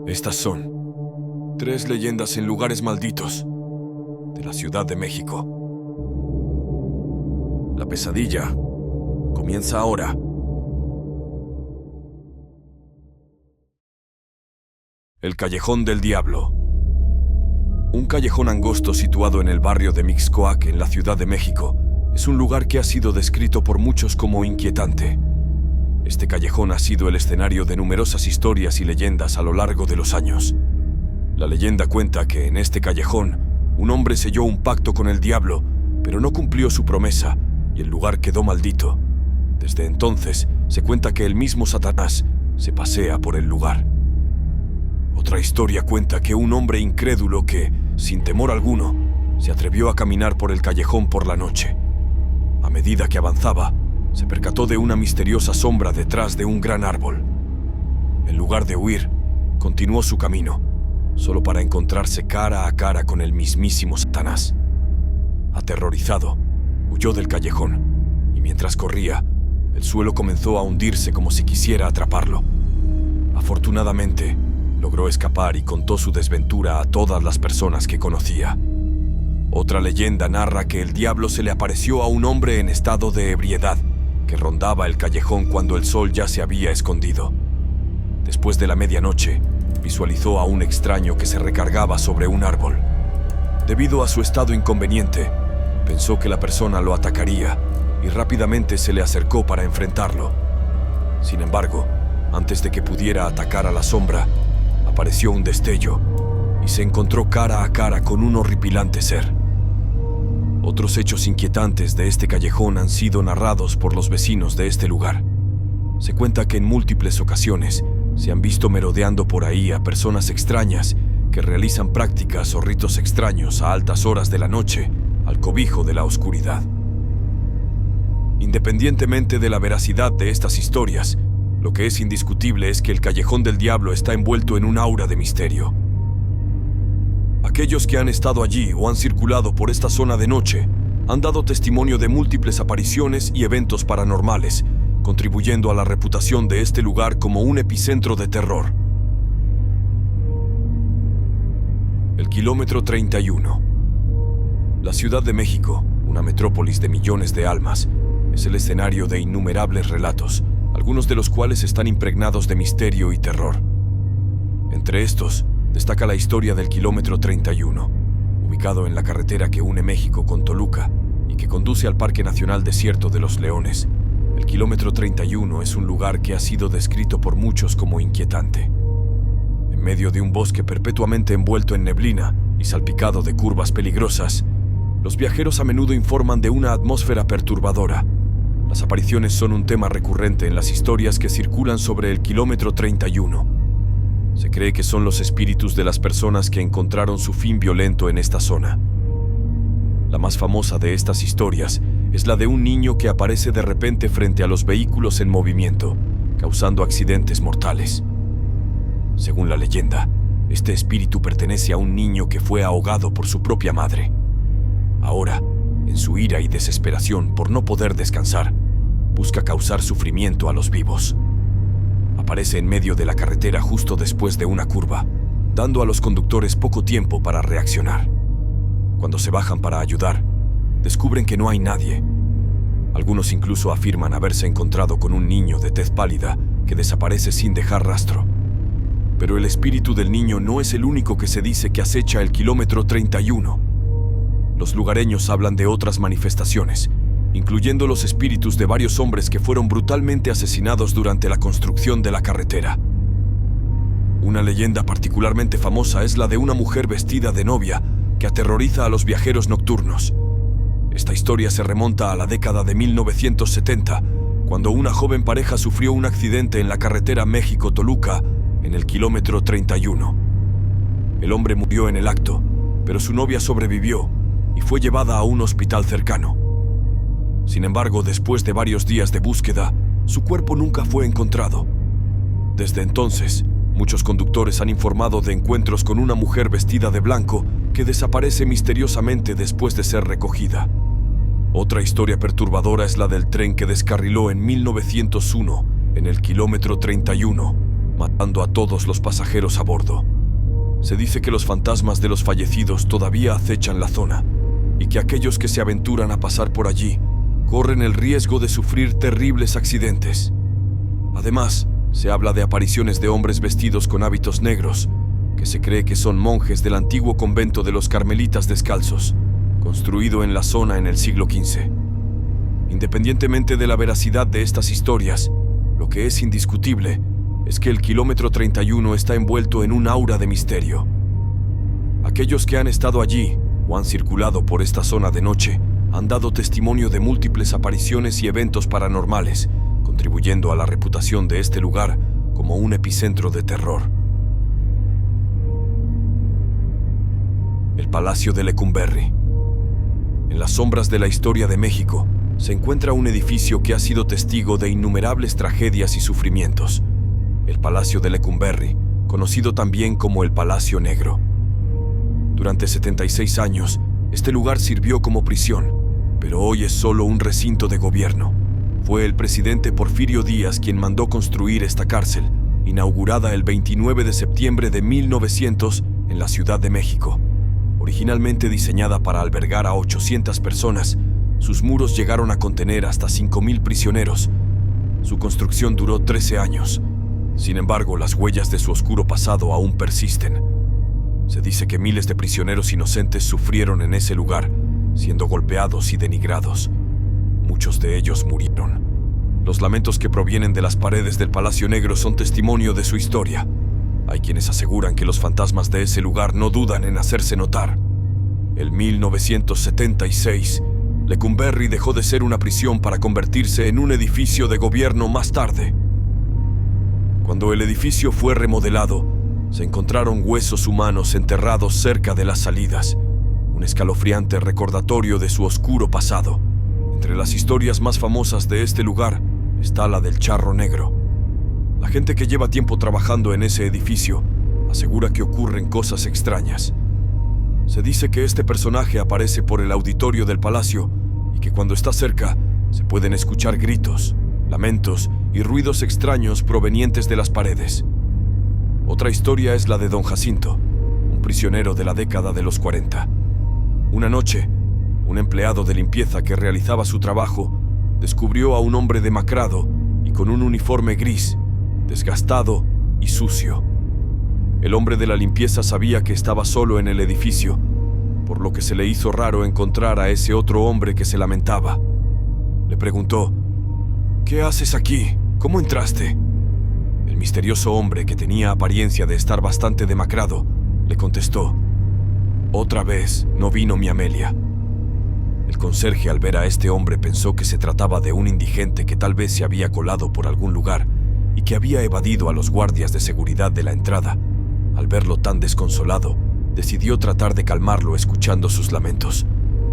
Estas son 3 leyendas en lugares malditos de la Ciudad de México. La pesadilla comienza ahora. El Callejón del Diablo. Un callejón angosto situado en el barrio de Mixcoac, en la Ciudad de México, es un lugar que ha sido descrito por muchos como inquietante. Este callejón ha sido el escenario de numerosas historias y leyendas a lo largo de los años. La leyenda cuenta que en este callejón, un hombre selló un pacto con el diablo, pero no cumplió su promesa y el lugar quedó maldito. Desde entonces, se cuenta que el mismo Satanás se pasea por el lugar. Otra historia cuenta que un hombre incrédulo que, sin temor alguno, se atrevió a caminar por el callejón por la noche. A medida que avanzaba, se percató de una misteriosa sombra detrás de un gran árbol. En lugar de huir, continuó su camino, solo para encontrarse cara a cara con el mismísimo Satanás. Aterrorizado, huyó del callejón, y mientras corría, el suelo comenzó a hundirse como si quisiera atraparlo. Afortunadamente, logró escapar y contó su desventura a todas las personas que conocía. Otra leyenda narra que el diablo se le apareció a un hombre en estado de ebriedad que rondaba el callejón cuando el sol ya se había escondido. Después de la medianoche, visualizó a un extraño que se recargaba sobre un árbol. Debido a su estado inconveniente, pensó que la persona lo atacaría y rápidamente se le acercó para enfrentarlo. Sin embargo, antes de que pudiera atacar a la sombra, apareció un destello y se encontró cara a cara con un horripilante ser. Otros hechos inquietantes de este callejón han sido narrados por los vecinos de este lugar. Se cuenta que en múltiples ocasiones se han visto merodeando por ahí a personas extrañas que realizan prácticas o ritos extraños a altas horas de la noche, al cobijo de la oscuridad. Independientemente de la veracidad de estas historias, lo que es indiscutible es que el Callejón del Diablo está envuelto en un aura de misterio. Aquellos que han estado allí o han circulado por esta zona de noche han dado testimonio de múltiples apariciones y eventos paranormales, contribuyendo a la reputación de este lugar como un epicentro de terror. El Kilómetro 31. La Ciudad de México, una metrópolis de millones de almas, es el escenario de innumerables relatos, algunos de los cuales están impregnados de misterio y terror. Entre estos, destaca la historia del Kilómetro 31, ubicado en la carretera que une México con Toluca y que conduce al Parque Nacional Desierto de los Leones. El Kilómetro 31 es un lugar que ha sido descrito por muchos como inquietante. En medio de un bosque perpetuamente envuelto en neblina y salpicado de curvas peligrosas, los viajeros a menudo informan de una atmósfera perturbadora. Las apariciones son un tema recurrente en las historias que circulan sobre el Kilómetro 31. Se cree que son los espíritus de las personas que encontraron su fin violento en esta zona. La más famosa de estas historias es la de un niño que aparece de repente frente a los vehículos en movimiento, causando accidentes mortales. Según la leyenda, este espíritu pertenece a un niño que fue ahogado por su propia madre. Ahora, en su ira y desesperación por no poder descansar, busca causar sufrimiento a los vivos. Aparece en medio de la carretera justo después de una curva, dando a los conductores poco tiempo para reaccionar. Cuando se bajan para ayudar, descubren que no hay nadie. Algunos incluso afirman haberse encontrado con un niño de tez pálida que desaparece sin dejar rastro. Pero el espíritu del niño no es el único que se dice que acecha el Kilómetro 31. Los lugareños hablan de otras manifestaciones, incluyendo los espíritus de varios hombres que fueron brutalmente asesinados durante la construcción de la carretera. Una leyenda particularmente famosa es la de una mujer vestida de novia que aterroriza a los viajeros nocturnos. Esta historia se remonta a la década de 1970, cuando una joven pareja sufrió un accidente en la carretera México-Toluca, en el Kilómetro 31. El hombre murió en el acto, pero su novia sobrevivió y fue llevada a un hospital cercano. Sin embargo, después de varios días de búsqueda, su cuerpo nunca fue encontrado. Desde entonces, muchos conductores han informado de encuentros con una mujer vestida de blanco que desaparece misteriosamente después de ser recogida. Otra historia perturbadora es la del tren que descarriló en 1901 en el Kilómetro 31, matando a todos los pasajeros a bordo. Se dice que los fantasmas de los fallecidos todavía acechan la zona y que aquellos que se aventuran a pasar por allí corren el riesgo de sufrir terribles accidentes. Además, se habla de apariciones de hombres vestidos con hábitos negros, que se cree que son monjes del antiguo convento de los Carmelitas Descalzos, construido en la zona en el siglo XV. Independientemente de la veracidad de estas historias, lo que es indiscutible es que el kilómetro 31 está envuelto en un aura de misterio. Aquellos que han estado allí o han circulado por esta zona de noche han dado testimonio de múltiples apariciones y eventos paranormales, contribuyendo a la reputación de este lugar como un epicentro de terror. El Palacio de Lecumberri. En las sombras de la historia de México se encuentra un edificio que ha sido testigo de innumerables tragedias y sufrimientos. El Palacio de Lecumberri, conocido también como el Palacio Negro. Durante 76 años, este lugar sirvió como prisión, pero hoy es solo un recinto de gobierno. Fue el presidente Porfirio Díaz quien mandó construir esta cárcel, inaugurada el 29 de septiembre de 1900 en la Ciudad de México. Originalmente diseñada para albergar a 800 personas, sus muros llegaron a contener hasta 5,000 prisioneros. Su construcción duró 13 años. Sin embargo, las huellas de su oscuro pasado aún persisten. Se dice que miles de prisioneros inocentes sufrieron en ese lugar, siendo golpeados y denigrados. Muchos de ellos murieron. Los lamentos que provienen de las paredes del Palacio Negro son testimonio de su historia. Hay quienes aseguran que los fantasmas de ese lugar no dudan en hacerse notar. En 1976, Lecumberri dejó de ser una prisión para convertirse en un edificio de gobierno más tarde. Cuando el edificio fue remodelado, se encontraron huesos humanos enterrados cerca de las salidas, un escalofriante recordatorio de su oscuro pasado. Entre las historias más famosas de este lugar está la del Charro Negro. La gente que lleva tiempo trabajando en ese edificio asegura que ocurren cosas extrañas. Se dice que este personaje aparece por el auditorio del palacio y que cuando está cerca se pueden escuchar gritos, lamentos y ruidos extraños provenientes de las paredes. Otra historia es la de Don Jacinto, un prisionero de la década de los 40. Una noche, un empleado de limpieza que realizaba su trabajo descubrió a un hombre demacrado y con un uniforme gris, desgastado y sucio. El hombre de la limpieza sabía que estaba solo en el edificio, por lo que se le hizo raro encontrar a ese otro hombre que se lamentaba. Le preguntó: «¿Qué haces aquí? ¿Cómo entraste?». El misterioso hombre, que tenía apariencia de estar bastante demacrado, le contestó: «Otra vez no vino mi Amelia». El conserje, al ver a este hombre, pensó que se trataba de un indigente que tal vez se había colado por algún lugar y que había evadido a los guardias de seguridad de la entrada. Al verlo tan desconsolado, decidió tratar de calmarlo escuchando sus lamentos,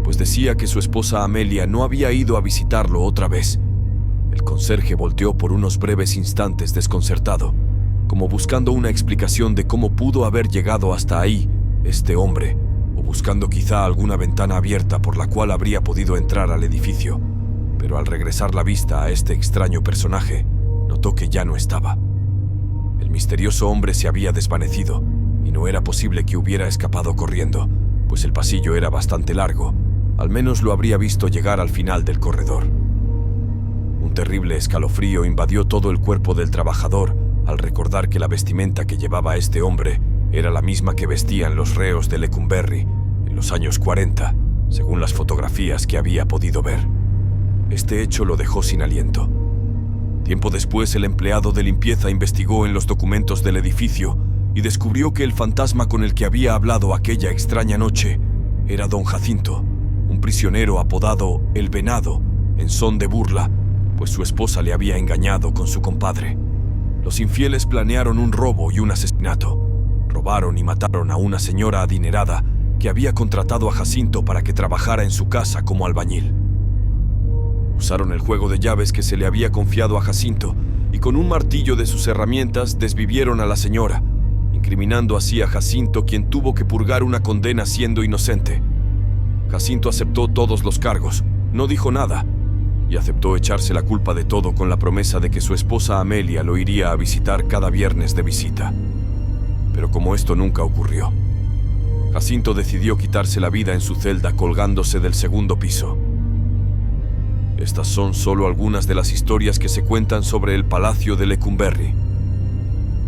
pues decía que su esposa Amelia no había ido a visitarlo otra vez. El conserje volteó por unos breves instantes desconcertado, como buscando una explicación de cómo pudo haber llegado hasta ahí este hombre, o buscando quizá alguna ventana abierta por la cual habría podido entrar al edificio. Pero al regresar la vista a este extraño personaje, notó que ya no estaba. El misterioso hombre se había desvanecido, y no era posible que hubiera escapado corriendo, pues el pasillo era bastante largo. Al menos lo habría visto llegar al final del corredor. Un terrible escalofrío invadió todo el cuerpo del trabajador al recordar que la vestimenta que llevaba este hombre era la misma que vestían los reos de Lecumberri en los años 40, según las fotografías que había podido ver. Este hecho lo dejó sin aliento. Tiempo después, el empleado de limpieza investigó en los documentos del edificio y descubrió que el fantasma con el que había hablado aquella extraña noche era Don Jacinto, un prisionero apodado El Venado, en son de burla, pues su esposa le había engañado con su compadre. Los infieles planearon un robo y un asesinato. Robaron y mataron a una señora adinerada que había contratado a Jacinto para que trabajara en su casa como albañil. Usaron el juego de llaves que se le había confiado a Jacinto y con un martillo de sus herramientas desvivieron a la señora, incriminando así a Jacinto, quien tuvo que purgar una condena siendo inocente. Jacinto aceptó todos los cargos, no dijo nada, y aceptó echarse la culpa de todo con la promesa de que su esposa Amelia lo iría a visitar cada viernes de visita. Pero como esto nunca ocurrió, Jacinto decidió quitarse la vida en su celda colgándose del segundo piso. Estas son solo algunas de las historias que se cuentan sobre el Palacio de Lecumberri.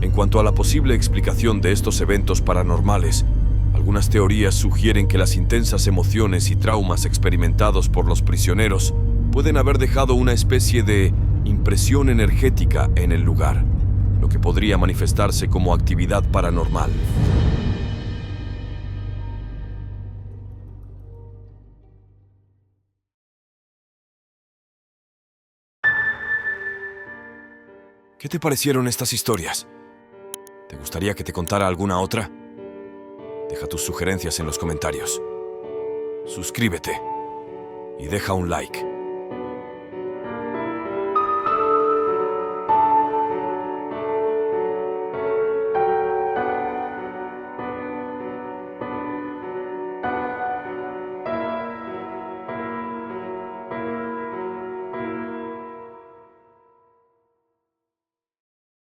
En cuanto a la posible explicación de estos eventos paranormales, algunas teorías sugieren que las intensas emociones y traumas experimentados por los prisioneros pueden haber dejado una especie de impresión energética en el lugar, lo que podría manifestarse como actividad paranormal. ¿Qué te parecieron estas historias? ¿Te gustaría que te contara alguna otra? Deja tus sugerencias en los comentarios. Suscríbete y deja un like.